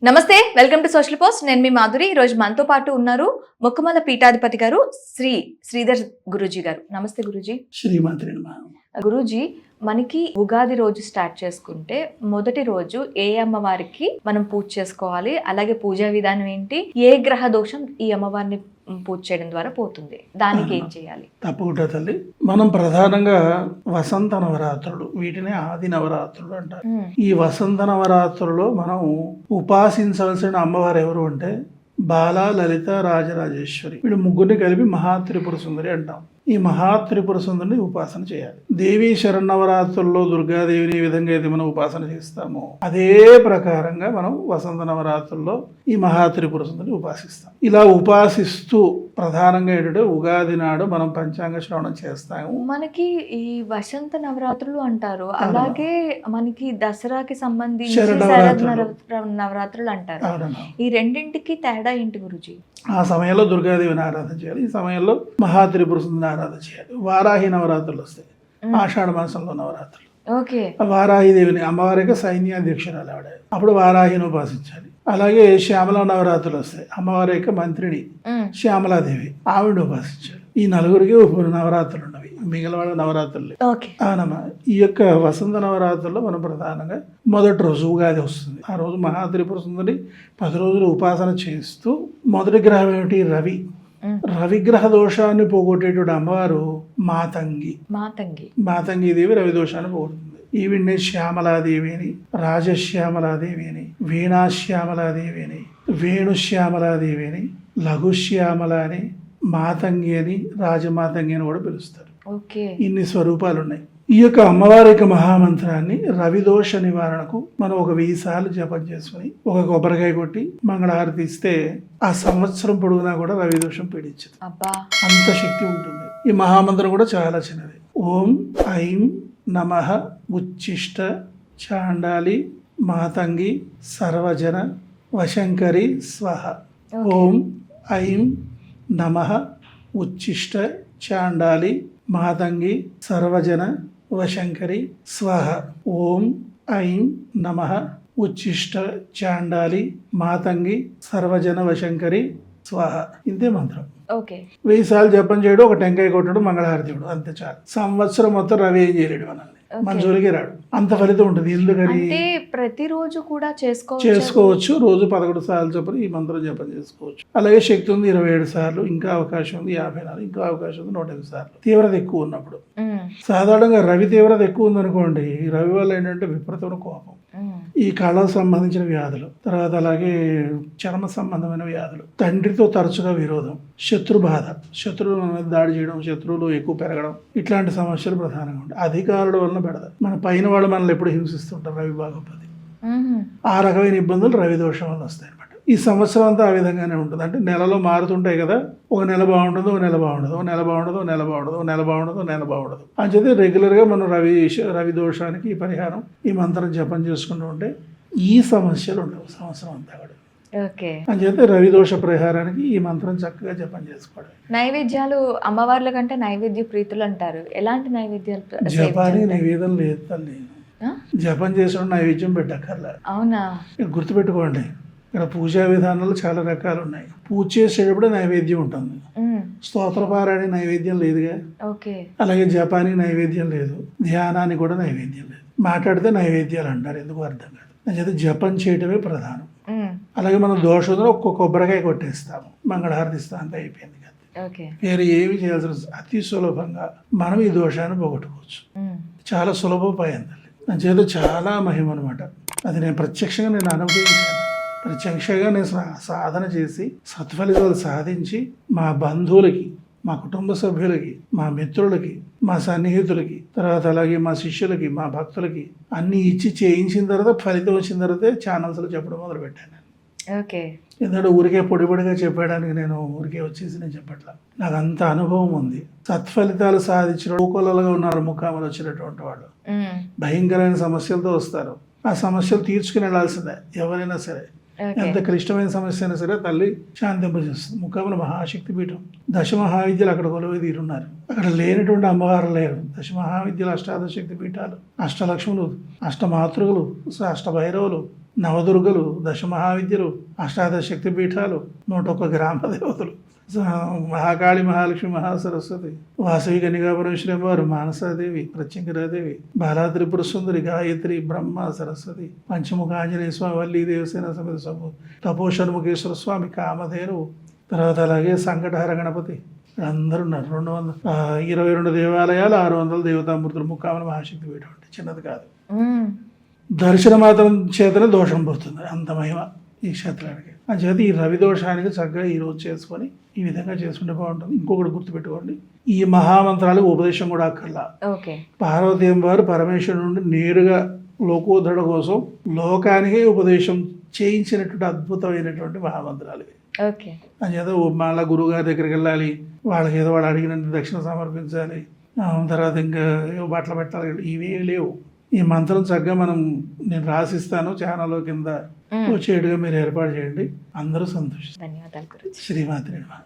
నమస్తే, welcome to social post. నేను మీ మాధురి. ఈ రోజు మనతో పాటు ఉన్నారు మొక్కమల పీఠాధిపతి గారు శ్రీధర్ గురూజీ గారు. నమస్తే గురూజీ. శ్రీమంత్రి గురూజీ, మనకి ఉగాది రోజు స్టార్ట్ చేసుకుంటే మొదటి రోజు ఏ అమ్మవారికి మనం పూజ చేసుకోవాలి, అలాగే పూజా విధానం ఏంటి, ఏ గ్రహ దోషం ఈ అమ్మవారిని పూజ చేయడం ద్వారా పోతుంది, దానికి ఏం చేయాలి? తప్పకుండా తల్లి, మనం ప్రధానంగా వసంత నవరాత్రులు, వీటిని ఆది నవరాత్రులు అంటారు. ఈ వసంత నవరాత్రుల్లో మనం ఉపాసించవలసిన అమ్మవారు ఎవరు అంటే బాలా, లలిత, రాజరాజేశ్వరి. వీళ్ళు ముగ్గురిని కలిపి మహాత్రిపుర సుందరి అంటాం. ఈ మహాత్రిపుర సుందరిని ఉపాసన చేయాలి. దేవీ శరన్నవరాత్రుల్లో దుర్గాదేవిని ఏ విధంగా అయితే మనం ఉపాసన చేస్తామో అదే ప్రకారంగా మనం వసంత నవరాత్రుల్లో ఈ మహాత్రిపుర సుందరిని ఉపాసిస్తాం. ఇలా ఉపాసిస్తూ ప్రధానంగా ఏంటంటే ఉగాది నాడు మనం పంచాంగ శ్రవణం చేస్తాము. మనకి ఈ వసంత నవరాత్రులు అంటారు, అలాగే మనకి దసరాకి సంబంధించి నవరాత్రులు అంటారు. ఈ రెండింటికి తేడా ఏంటి గురుజీ? ఆ సమయంలో దుర్గాదేవిని ఆరాధన చేయాలి, ఈ సమయంలో మహాత్రిపుర సుందరిని ఆరాధన చేయాలి. వారాహి నవరాత్రులు వస్తాయి, ఆషాఢ మాసంలో నవరాత్రులు. వారాహిదేవిని అమ్మవారికి సైన్యాధ్యక్షురాలు ఆవిడ, అప్పుడు వారాహిని ఉపాసించాలి. అలాగే శ్యామల నవరాత్రులు వస్తాయి, అమ్మవారి యొక్క మంత్రిని శ్యామలాదేవి, ఆవిడని ఉపాసించాలి. ఈ నలుగురికి నవరాత్రులు ఉన్నవి, మిగిలిన వాళ్ళ నవరాత్రులు. అవునమ్మా. ఈ యొక్క వసంత నవరాత్రుల్లో మనం ప్రధానంగా మొదటి రోజు ఉగాది వస్తుంది. ఆ రోజు మహాత్రిపుర సుందరి 10 రోజులు ఉపాసన చేస్తూ, మొదటి గ్రహం ఏమిటి? రవి. రవిగ్రహ దోషాన్ని పోగొట్టేటువంటి అమ్మవారు మాతంగి దేవి రవి దోషాన్ని పోగొడుతుంది. ఈవిడ్ని శ్యామలాదేవి అని, రాజశ్యామలాదేవి అని, వీణాశ్యామలాదేవి అని, వేణుశ్యామలాదేవి అని, లఘుశ్యామల అని, మాతంగి అని, రాజమాతంగి అని కూడా పిలుస్తారు. ఇన్ని స్వరూపాలు ఉన్నాయి. ఈ యొక్క అమ్మవారి యొక్క మహామంత్రాన్ని రవిదోష నివారణకు మనం ఒక 1000 సార్లు జపం చేసుకుని ఒక కొబ్బరికాయ కొట్టి మంగళహారతి ఇస్తే ఆ సంవత్సరం పొడుగునా కూడా రవిదోషం పీడించదు. అంత శక్తి ఉంటుంది. ఈ మహామంత్రం కూడా చాలా చిన్నది. ఓం ఐం నమః ఉచ్చిష్ట చాండాలి మాతంగి సర్వజన వశంకరి స్వహ. ఓం ఐం నమః ఉచ్చిష్ట చాండాలి మాతంగి సర్వజన వశంకరి స్వహ. ఓం ఐం నమః ఉచ్చిష్ట చాండాలి మాతంగి సర్వజన వశంకరి స్వహ. ఇంతే మంత్రం. 1000 సార్లు జపం చేయడం, ఒక టెంకాయ కొట్టడం, మంగళహారతి ఇవ్వడం, అంతే చాలు. సంవత్సరం మొత్తం రవి ఏం చేయలేడు మనల్ని, మన జోలికి రాడు. అంత ఫలితం ఉంటుంది. ఎందుకని? ప్రతిరోజు కూడా చేసుకోవచ్చు. రోజు 11 సార్లు చొప్పున ఈ మంత్రం జపం చేసుకోవచ్చు. అలాగే శక్తి ఉంది 27 సార్లు, ఇంకా అవకాశం ఉంది 54, ఇంకా అవకాశం ఉంది 105 సార్లు. తీవ్రత ఎక్కువ ఉన్నప్పుడు. సాధారణంగా రవి తీవ్రత ఎక్కువ ఉందనుకోండి, రవి వల్ల ఏంటంటే విపరీతమైన కోపం, ఈ కళ్ళకు సంబంధించిన వ్యాధులు, తర్వాత అలాగే చర్మ సంబంధమైన వ్యాధులు, తండ్రితో తరచుగా విరోధం, శత్రుబాధ, శత్రువుల మీద దాడి చేయడం, శత్రువులు ఎక్కువ పెరగడం, ఇట్లాంటి సమస్యలు ప్రధానంగా ఉంటాయి. అధికారుల వలన పెడతారు. మన పైన వాళ్ళు మనల్ని ఎప్పుడు హింసిస్తుంటారు రవి బాగోపది. ఆ రకమైన ఇబ్బందులు రవి దోషం వల్ల వస్తాయి అనమాట. ఈ సంవత్సరం అంతా ఆ విధంగానే ఉంటుంది. అంటే నెలలో మారుతుంటాయి కదా, ఒక నెల బాగుంటుంది, ఒక నెల బాగుండదు, ఒక నెల బాగుండదు, ఒక నెల బాగుండదు, ఒక నెల బాగుండదు, ఒక నెల బాగుండదు. అని చెప్పి రెగ్యులర్గా మనం రవి దోషానికి ఈ పరిహారం, ఈ మంత్రం జపం చేసుకుంటూ ఉంటే ఈ సమస్యలు ఉండవు సంవత్సరం అంతా కూడా. అని చెప్పి రవి దోష పరిహారానికి ఈ మంత్రం చక్కగా జపం చేసుకోవడం. నైవేద్యాలు అమ్మవార్ల కంటే నైవేద్య ప్రీతులు అంటారు. ఎలాంటి నైవేద్యాలు? జపానికి నైవేద్యం లేదు తల్లి, జపం చేసిన నైవేద్యం పెట్టక్కర్లే. అవునా? గుర్తుపెట్టుకోండి, ఇక్కడ పూజా విధానాలు చాలా రకాలు ఉన్నాయి. పూజ చేసేటప్పుడు నైవేద్యం ఉంటుంది, స్తోత్రపారాయణ నైవేద్యం లేదుగా, అలాగే జపానికి నైవేద్యం లేదు, ధ్యానానికి కూడా నైవేద్యం లేదు. మాట్లాడితే నైవేద్యాలు అంటారు, ఎందుకు అర్థం కాదు. అయితే జపం చేయటమే ప్రధానం. అలాగే మనం దోషంలో ఒక్కొక్క కొబ్బరికాయ కొట్టేస్తాము, మంగళహారతి ఇస్తాం, అంతా అయిపోయింది కదా. వేరే ఏమి చేయాల్సిన, అతి సులభంగా మనం ఈ దోషాన్ని పోగొట్టుకోవచ్చు. చాలా సులభోపాయం తల్లి. నా చేత చాలా మహిమ అనమాట. అది నేను ప్రత్యక్షంగా అనుభవించాను. ప్రత్యక్షంగా నేను సాధన చేసి సత్ఫలితాలు సాధించి మా బంధువులకి, మా కుటుంబ సభ్యులకి, మా మిత్రులకి, మా సన్నిహితులకి, తర్వాత అలాగే మా శిష్యులకి, మా భక్తులకి అన్నీ ఇచ్చి చేయించిన తర్వాత ఫలితం వచ్చిన తర్వాతే ఛానల్స్లో చెప్పడం మొదలుపెట్టాను. ఎందుకంటే ఊరికే పొడిగా చెప్పడానికి నేను ఊరికే వచ్చేసి నేను చెప్పట్లా. నాకు అంత అనుభవం ఉంది. సత్ఫలితాలు సాధించిన కోకొల్లలుగా ఉన్నారు ముఖాములు వచ్చినటువంటి వాళ్ళు. భయంకరమైన సమస్యలతో వస్తారు. ఆ సమస్యలు తీర్చుకుని వెళ్ళాల్సిందే ఎవరైనా సరే. ఎంత క్లిష్టమైన సమస్య అయినా సరే తల్లి శాంతింపజేస్తుంది. ముఖముల మహాశక్తి పీఠం, దశమహావిద్యలు అక్కడ కొలువై తీరున్నారు. అక్కడ లేనటువంటి అమ్మవారు లేరు. దశమహావిద్యలు, అష్టాదశ శక్తి పీఠాలు, అష్టలక్ష్ములు, అష్టమాతృకులు, అష్టభైరవులు, నవదుర్గలు, దశమహావిద్యలు, అష్టాదశ శక్తి పీఠాలు, 101 గ్రామ దేవతలు, మహాకాళి, మహాలక్ష్మి, మహాసరస్వతి, వాసవి కన్యకాపరమేశ్వరి వారు, మానసాదేవి, ప్రత్యంకరాదేవి, బాలా త్రిపుర సుందరి, గాయత్రి, బ్రహ్మ, సరస్వతి, పంచముఖ ఆంజనేయ స్వామి, వల్లి దేవసేన సమేత సభ, తపోషణ్ముఖేశ్వర స్వామి, కామధేను, తర్వాత అలాగే సంకటహర గణపతి, అందరూ ఉన్నారు. 22 దేవాలయాలు, 600 దేవతామూర్తులు, ముక్కామల మహాశక్తి పీఠం అంటే చిన్నది కాదు. దర్శన మాత్రం చేతనే దోషం పోతుంది, అంత మహిమ ఈ క్షేత్రానికి. అంచేత ఈ రవి దోషానికి చక్కగా ఈ రోజు చేసుకొని ఈ విధంగా చేసుకుంటే బాగుంటుంది. ఇంకొకటి గుర్తుపెట్టుకోండి, ఈ మహామంత్రాలకు ఉపదేశం కూడా అక్కర్లా. పార్వతీ వారు పరమేశ్వరుడు నుండి నేరుగా లోకోద్ధరణ కోసం లోకానికే ఉపదేశం చేయించినటువంటి అద్భుతమైనటువంటి మహామంత్రాలు ఇవి. అంచేత మళ్ళా గురువు గారి దగ్గరికి వెళ్ళాలి, వాళ్ళకి ఏదో వాళ్ళు అడిగినంత దక్షిణ సమర్పించాలి, తర్వాత ఇంకా బట్టలు పెట్టాలి, ఇవే లేవు. ఈ మంత్రం చక్కగా నేను రాసిస్తాను ఛానల్ కింద వచ్చేట్టుగా మీరు ఏర్పాటు చేయండి, అందరూ సంతోషిస్తారు. ధన్యవాదాలు. శ్రీమాత్రి నమః.